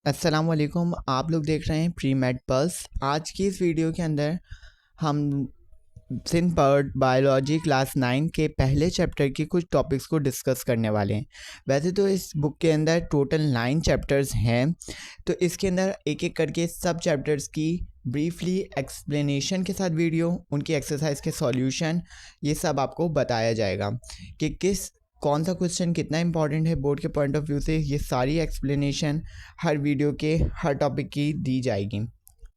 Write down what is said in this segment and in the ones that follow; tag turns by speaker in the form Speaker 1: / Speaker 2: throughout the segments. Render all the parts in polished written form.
Speaker 1: अस्सलाम वालेकुम। आप लोग देख रहे हैं प्री मेड पल्स। आज की इस वीडियो के अंदर हम सिंथ बायोलॉजी क्लास 9 के पहले चैप्टर के कुछ टॉपिक्स को डिस्कस करने वाले हैं। वैसे तो इस बुक के अंदर टोटल 9 चैप्टर्स हैं, तो इसके अंदर एक एक करके सब चैप्टर्स की ब्रीफली एक्सप्लेनेशन के साथ वीडियो, उनकी एक्सरसाइज के सॉल्यूशन, ये सब आपको बताया जाएगा कि कौन सा क्वेश्चन कितना इंपॉर्टेंट है बोर्ड के पॉइंट ऑफ व्यू से। ये सारी एक्सप्लेनेशन हर वीडियो के हर टॉपिक की दी जाएगी।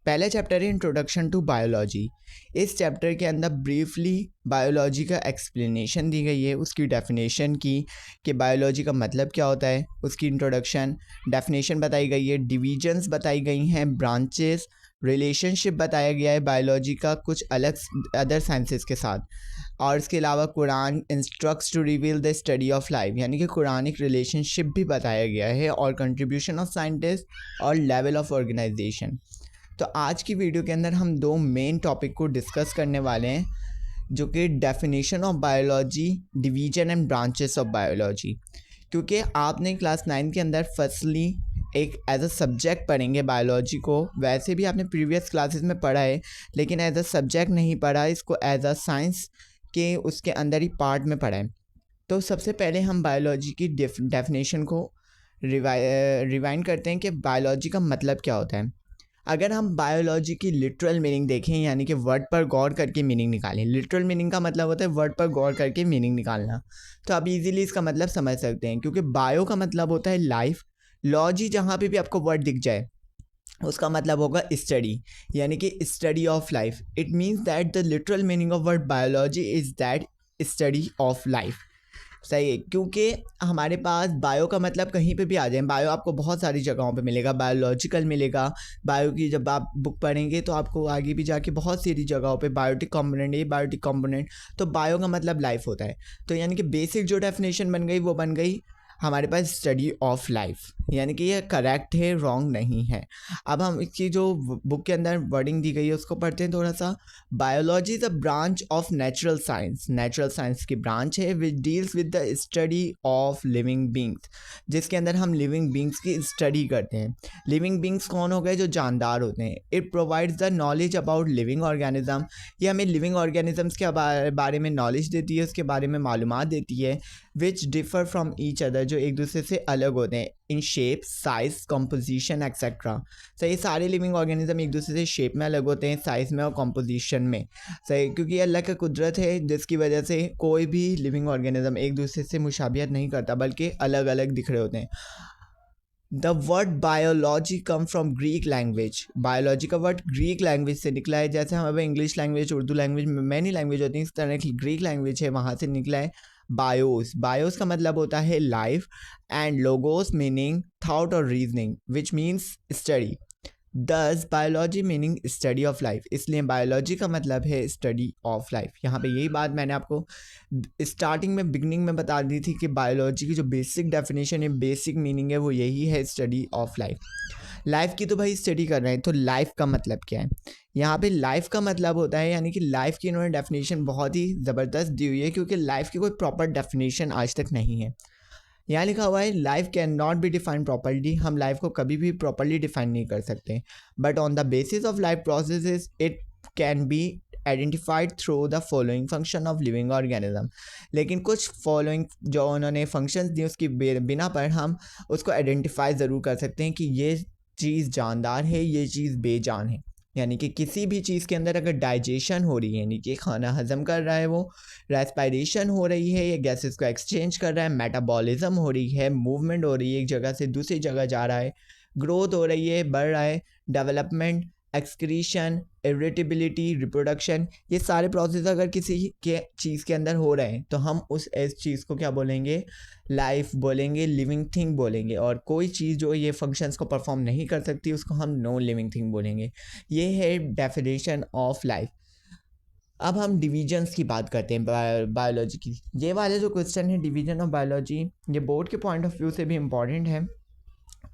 Speaker 1: पहला चैप्टर है इंट्रोडक्शन टू बायोलॉजी। इस चैप्टर के अंदर ब्रीफली बायोलॉजी का एक्सप्लेनेशन दी गई है, उसकी डेफिनेशन की कि बायोलॉजी का मतलब क्या होता है, उसकी इंट्रोडक्शन डेफिनेशन बताई गई है, डिविजन्स बताई गई हैं, ब्रांचेस, रिलेशनशिप बताया गया है बायोलॉजी का कुछ अलग अदर साइंसेस के साथ। और इसके अलावा Quran instructs to reveal the study of life, यानी कि कुरानिक रिलेशनशिप भी बताया गया है, और कंट्रीब्यूशन ऑफ साइंटिस्ट और लेवल ऑफ ऑर्गेनाइजेशन। तो आज की वीडियो के अंदर हम दो मेन टॉपिक को डिस्कस करने वाले हैं, जो कि definition of biology, division and branches of biology. क्योंकि आपने क्लास 9 के अंदर फर्स्टली एक एज अ सब्जेक्ट पढ़ेंगे बायोलॉजी को, वैसे भी आपने प्रीवियस क्लासेस में पढ़ा है, लेकिन एज अ सब्जेक्ट नहीं पढ़ा, इसको एज अ साइंस के उसके अंदर ही पार्ट में पढ़ा है। तो सबसे पहले हम बायोलॉजी की डेफिनेशन को रिवाइंड करते हैं कि बायोलॉजी का मतलब क्या होता है। अगर हम बायोलॉजी की लिटरल मीनिंग देखें, यानी कि वर्ड पर गौर करके मीनिंग निकालें, लिटरल मीनिंग का मतलब होता है वर्ड पर गौर करके मीनिंग निकालना, तो आप इजीली इसका मतलब समझ सकते हैं। क्योंकि बायो का मतलब होता है लाइफ, लॉजी जहाँ पे भी आपको वर्ड दिख जाए उसका मतलब होगा स्टडी, यानी कि study of life. It means that the literal meaning of word biology is that study of life. सही है, क्योंकि हमारे पास बायो का मतलब कहीं पे भी आ जाए, बायो आपको बहुत सारी जगहों पे मिलेगा, बायोलॉजिकल मिलेगा, बायो की जब आप बुक पढ़ेंगे तो आपको आगे भी जाके बहुत सारी जगहों पे बायोटिक कंपोनेंट, ये बायोटिक कंपोनेंट, तो बायो का मतलब लाइफ होता है। तो यानी कि बेसिक जो डेफिनेशन बन गई वो बन गई हमारे पास स्टडी ऑफ लाइफ, यानी कि ये करेक्ट है, रॉन्ग नहीं है। अब हम इसकी जो बुक के अंदर वर्डिंग दी गई है उसको पढ़ते हैं थोड़ा सा। Biology is a branch of natural science, natural science की ब्रांच है which deals with the study of living beings, जिसके अंदर हम लिविंग बींग्स की स्टडी करते हैं। लिविंग बींग्स कौन हो गए? जो जानदार होते हैं। It provides the knowledge about living organism, ये हमें लिविंग ऑर्गेनिजम्स के बारे में नॉलेज देती है, उसके बारे में मालूमात देती है। विच डिफर फ्रॉम ईच अदर, जो एक दूसरे से अलग होते हैं, in shape, size, composition etcetera. सही, सारे लिविंग ऑर्गेनिज्म एक दूसरे से शेप में अलग होते हैं, साइज में और कंपोजिशन में। सही, क्योंकि अल्लाह का कुदरत है जिसकी वजह से कोई भी लिविंग ऑर्गेनिज्म एक दूसरे से मुशाबियत नहीं करता, बल्कि अलग अलग दिख रहे होते हैं। The word biology come from Greek language, biology का वर्ड ग्रीक लैंग्वेज से निकला है। जैसे हमें English language, Urdu language, many language होती है, इस तरह की ग्रीक लैंग्वेज है, वहाँ से निकला है बायोस। बायोस का मतलब होता है life, and logos meaning thought और रीजनिंग, विच मीन्स स्टडी। दस biology meaning study of life, इसलिए बायोलॉजी का मतलब है स्टडी ऑफ लाइफ। यहाँ पे यही बात मैंने आपको स्टार्टिंग में, बिगनिंग में बता दी थी कि बायोलॉजी की जो बेसिक डेफिनेशन है, बेसिक मीनिंग है, वो यही है, स्टडी ऑफ लाइफ। लाइफ की तो भाई स्टडी कर रहे हैं, तो लाइफ का मतलब क्या है? यहाँ पे लाइफ का मतलब होता है, यानी कि लाइफ की इन्होंने डेफिनेशन बहुत ही ज़बरदस्त दी हुई है, क्योंकि लाइफ की कोई प्रॉपर डेफिनेशन आज तक नहीं है। यहाँ लिखा हुआ है life can not be defined properly, हम लाइफ को कभी भी प्रॉपरली डिफाइन नहीं कर सकते, but on the basis of life processes it can be identified through the following function of living organism. लेकिन कुछ फॉलोइंग जो उन्होंने फंक्शंस दिए उसकी बिना पर हम उसको आइडेंटिफाई ज़रूर कर सकते हैं कि ये चीज़ जानदार है, ये चीज़ बेजान है। यानी कि किसी भी चीज़ के अंदर अगर डाइजेशन हो रही है, यानी कि खाना हजम कर रहा है, वो रेस्पिरेशन हो रही है, ये गैसेस को एक्सचेंज कर रहा है, मेटाबॉलिज्म हो रही है, मूवमेंट हो रही है, एक जगह से दूसरी जगह जा रहा है, ग्रोथ हो रही है, बढ़ रहा है, डेवलपमेंट, एक्सक्रीशन, इरिटेबिलिटी, रिप्रोडक्शन, ये सारे प्रोसेस अगर किसी के चीज़ के अंदर हो रहे हैं तो हम उस चीज़ को क्या बोलेंगे? लाइफ बोलेंगे, लिविंग थिंग बोलेंगे। और कोई चीज़ जो ये फंक्शंस को परफॉर्म नहीं कर सकती उसको हम नॉन लिविंग थिंग बोलेंगे। ये है डेफिनेशन ऑफ लाइफ। अब हम डिवीजन्स की बात करते हैं बायोलॉजी की। ये वाले जो क्वेश्चन है डिवीजन ऑफ बायोलॉजी, ये बोर्ड के पॉइंट ऑफ व्यू से भी इम्पॉर्टेंट है।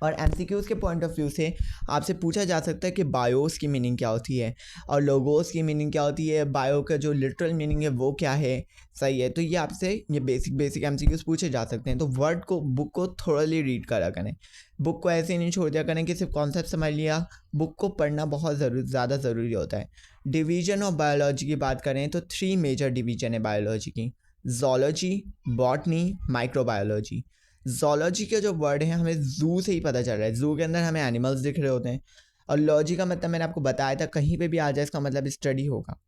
Speaker 1: और एमसीक्यूज़ के पॉइंट ऑफ व्यू से आपसे पूछा जा सकता है कि बायोस की मीनिंग क्या होती है और लोगोस की मीनिंग क्या होती है, बायो का जो लिटरल मीनिंग है वो क्या है। सही है, तो ये आपसे ये बेसिक एमसीक्यूज़ पूछे जा सकते हैं। तो वर्ड को, बुक को थोड़ाली रीड करा करें, बुक को ऐसे नहीं छोड़ दिया करें कि सिर्फ कॉन्सेप्ट समझ लिया। बुक को पढ़ना बहुत ज़्यादा ज़रूरी होता है। डिवीजन ऑफ बायोलॉजी की बात करें तो 3 मेजर डिवीजन है बायोलॉजी की: ज़ूलॉजी, बॉटनी, माइक्रोबायोलॉजी। ज़ूलॉजी का जो वर्ड है हमें ज़ू से ही पता चल रहा है, ज़ू के अंदर हमें एनिमल्स दिख रहे होते हैं। और लॉजी का मतलब मैंने आपको बताया था, कहीं पे भी आ जाए इसका मतलब स्टडी होगा।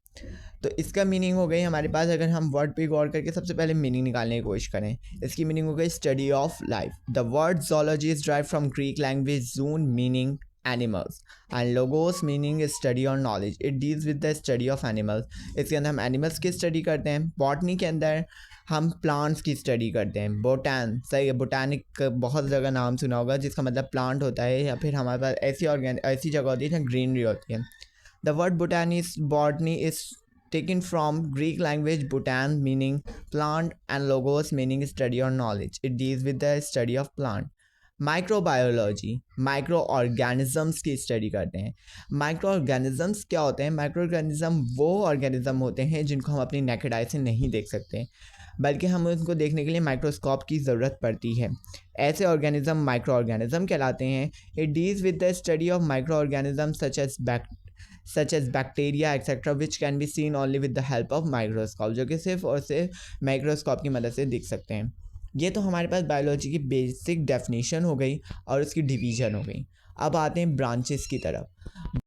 Speaker 1: तो इसका मीनिंग हो गई हमारे पास, अगर हम वर्ड पे गौर करके सबसे पहले मीनिंग निकालने की कोशिश करें, इसकी मीनिंग हो गई study of life. The word zoology is drive from Greek language zoon meaning animals and logos meaning study और knowledge. It deals with the study of animals. इसके अंदर हम एनिमल्स की स्टडी करते हैं। बॉटनी के अंदर हम प्लांट्स की स्टडी करते हैं। बोटान, सही है, बोटानिक बहुत जगह नाम सुना होगा जिसका मतलब प्लांट होता है, या फिर हमारे पास ऐसी जगह होती है जहाँ ग्रीनरी होती है। The word botany is taken from Greek language botan meaning plant and logos meaning study or knowledge. It deals with the study of plant. Microbiology, micro organisms की स्टडी करते हैं। माइक्रो ऑर्गेनिज़म्स क्या होते हैं? Micro organism वो organism होते हैं जिनको हम अपनी नेकेड आई से नहीं देख सकते, बल्कि हम उनको देखने के लिए माइक्रोस्कोप की ज़रूरत पड़ती है। ऐसे ऑर्गेनिज़म माइक्रो ऑर्गेनिज़म कहलाते हैं। It deals with the study of micro organism such as bacteria etc which can be seen only with the help of microscope, जो कि सिर्फ और सिर्फ माइक्रोस्कोप की मदद से दिख सकते हैं। ये तो हमारे पास बायोलॉजी की बेसिक डेफिनेशन हो गई और उसकी डिवीज़न हो गई। अब आते हैं ब्रांचेस की तरफ।